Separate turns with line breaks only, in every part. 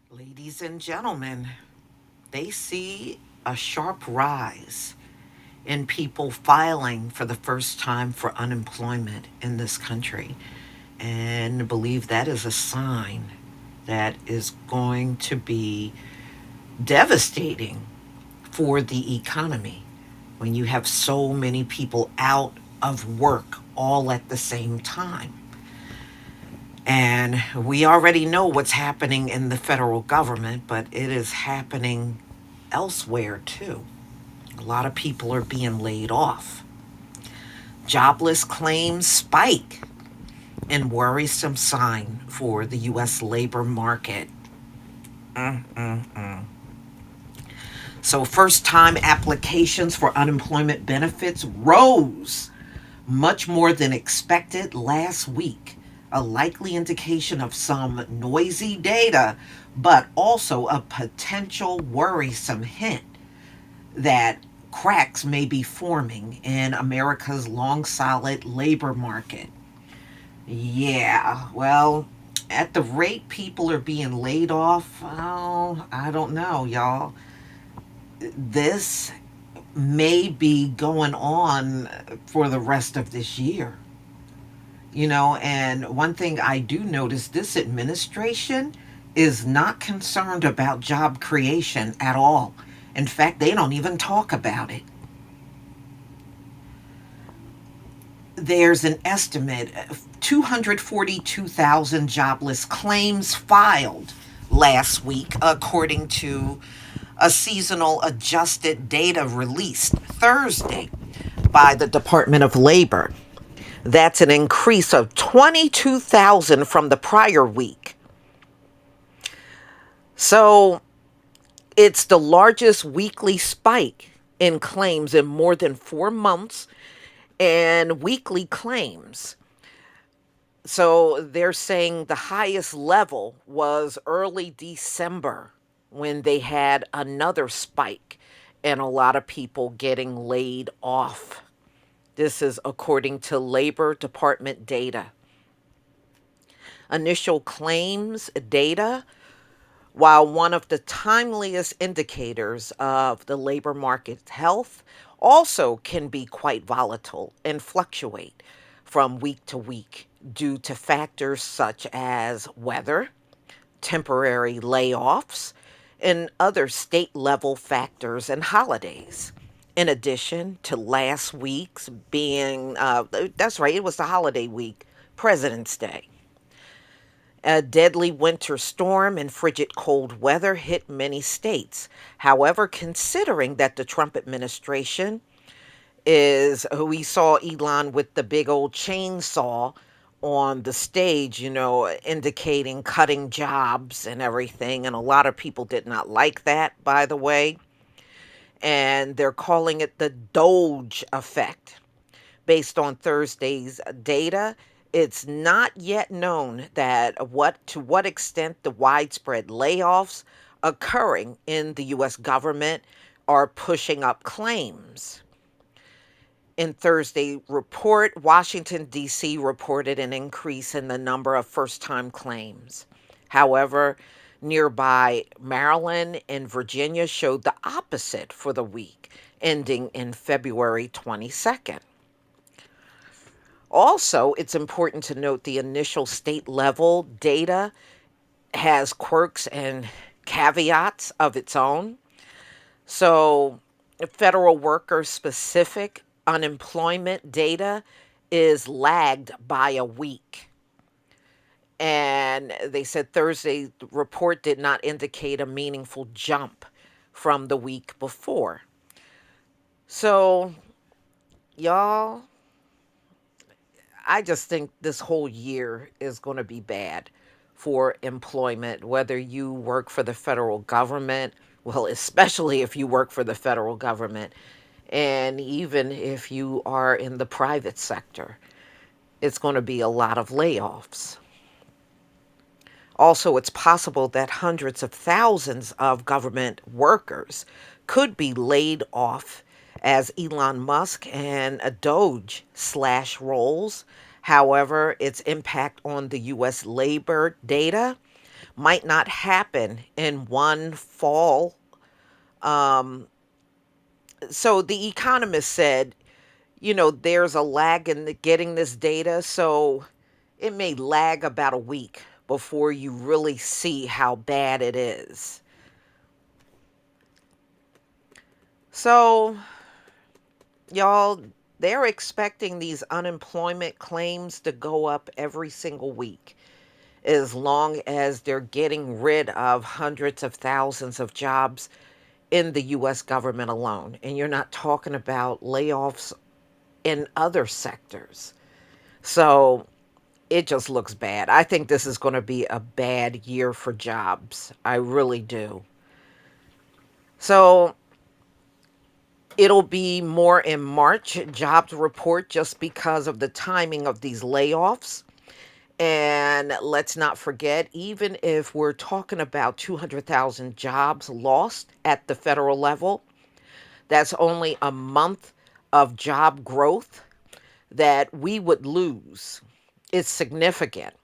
Ladies and gentlemen, they see a sharp rise in people filing for the first time for unemployment in this country and believe that is a sign that is going to be devastating for the economy when you have so many people out of work all at the same time. And we already know what's happening in the federal government, but it is happening elsewhere too. A lot of people are being laid off. Jobless claims spike in worrisome sign for the U.S. labor market. Mm-mm-mm. So, first time applications for unemployment benefits rose much more than expected last week, a likely indication of some noisy data, but also a potential worrisome hint that cracks may be forming in America's long, solid labor market. Yeah, well, at the rate people are being laid off, oh, I don't know, y'all. This may be going on for the rest of this year. And one thing I do notice, this administration is not concerned about job creation at all. In fact, they don't even talk about it. There's an estimate of 242,000 jobless claims filed last week, according to a seasonal adjusted data released Thursday by the Department of Labor. That's an increase of 22,000 from the prior week. So it's the largest weekly spike in claims in more than 4 months and weekly claims. So they're saying the highest level was early December when they had another spike and a lot of people getting laid off. This is according to Labor Department data. Initial claims data, while one of the timeliest indicators of the labor market's health, also can be quite volatile and fluctuate from week to week due to factors such as weather, temporary layoffs, and other state level factors and holidays. In addition to last week's being, that's right, it was the holiday week, President's Day. A deadly winter storm and frigid cold weather hit many states. However, considering that the Trump administration we saw Elon with the big old chainsaw on the stage, indicating cutting jobs and everything. And a lot of people did not like that, by the way. And they're calling it the Doge effect. Based on Thursday's data, it's not yet known that what extent the widespread layoffs occurring in the US government are pushing up claims. In Thursday report, Washington D.C. reported an increase in the number of first-time claims. However, nearby Maryland and Virginia showed the opposite for the week, ending in February 22nd. Also, it's important to note the initial state level data has quirks and caveats of its own. So, federal worker specific unemployment data is lagged by a week. And they said Thursday's report did not indicate a meaningful jump from the week before. So, y'all, I just think this whole year is going to be bad for employment, whether you work for the federal government, well, especially if you work for the federal government, and even if you are in the private sector, it's going to be a lot of layoffs. Also, it's possible that hundreds of thousands of government workers could be laid off as Elon Musk and a Doge slash roles. However, its impact on the U.S. labor data might not happen in one fall. Um, so the economist said, there's a lag in getting this data. So it may lag about a week before you really see how bad it is. So, y'all, they're expecting these unemployment claims to go up every single week as long as they're getting rid of hundreds of thousands of jobs in the US government alone. And you're not talking about layoffs in other sectors. So it just looks bad. I think this is going to be a bad year for jobs. I really do. So it'll be more in March jobs report just because of the timing of these layoffs. And let's not forget, even if we're talking about 200,000 jobs lost at the federal level, that's only a month of job growth that we would lose. It's significant,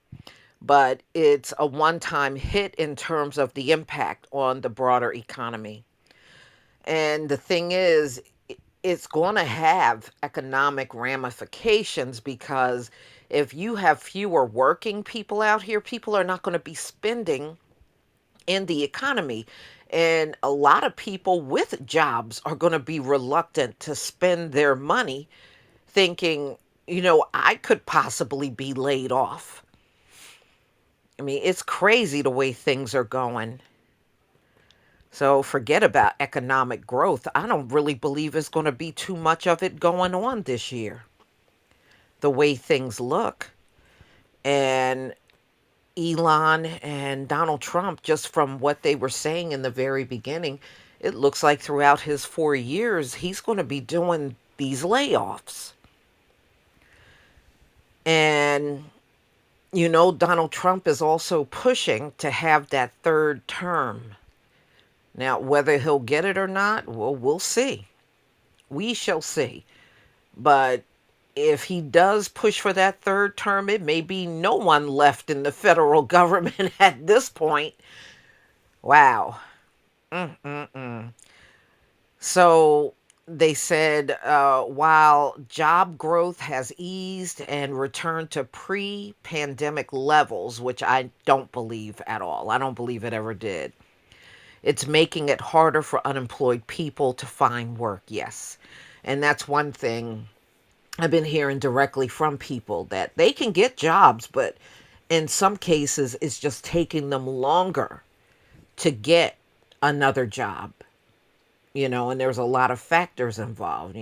but it's a one time hit in terms of the impact on the broader economy. And the thing is, it's going to have economic ramifications because if you have fewer working people out here, people are not going to be spending in the economy. And a lot of people with jobs are going to be reluctant to spend their money thinking, I could possibly be laid off. I mean, it's crazy the way things are going. So forget about economic growth. I don't really believe there's going to be too much of it going on this year, the way things look. And Elon and Donald Trump, just from what they were saying in the very beginning, it looks like throughout his 4 years, he's going to be doing these layoffs. And, Donald Trump is also pushing to have that third term. Now, whether he'll get it or not, well, we'll see. We shall see. But if he does push for that third term, it may be no one left in the federal government at this point. Wow. Mm-mm-mm. So they said while job growth has eased and returned to pre pandemic levels, which I don't believe at all, I don't believe it ever did. It's making it harder for unemployed people to find work, yes. And that's one thing I've been hearing directly from people that they can get jobs, but in some cases, it's just taking them longer to get another job, and there's a lot of factors involved.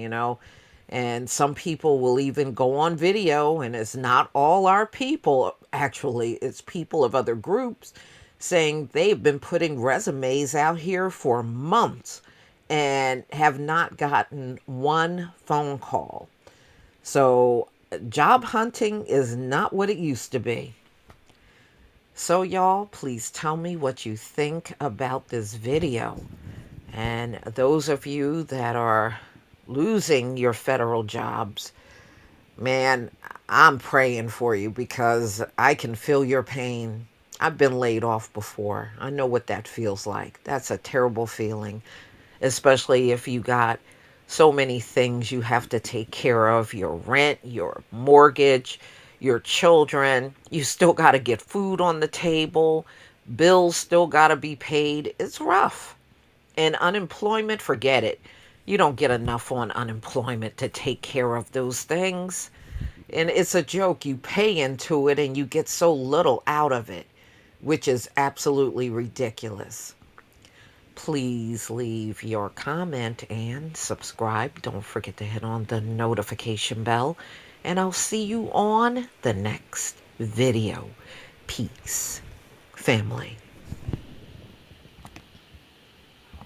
And some people will even go on video, and it's not all our people, actually, it's people of other groups saying they've been putting resumes out here for months and have not gotten one phone call. So, job hunting is not what it used to be. So, y'all, please tell me what you think about this video. And those of you that are losing your federal jobs, man, I'm praying for you because I can feel your pain. I've been laid off before. I know what that feels like. That's a terrible feeling, especially if you got so many things you have to take care of, your rent, your mortgage, your children. You still got to get food on the table. Bills still got to be paid. It's rough. And unemployment, forget it. You don't get enough on unemployment to take care of those things. And it's a joke. You pay into it and you get so little out of it, which is absolutely ridiculous. Please leave your comment and subscribe. Don't forget to hit on the notification bell. And I'll see you on the next video. Peace, family.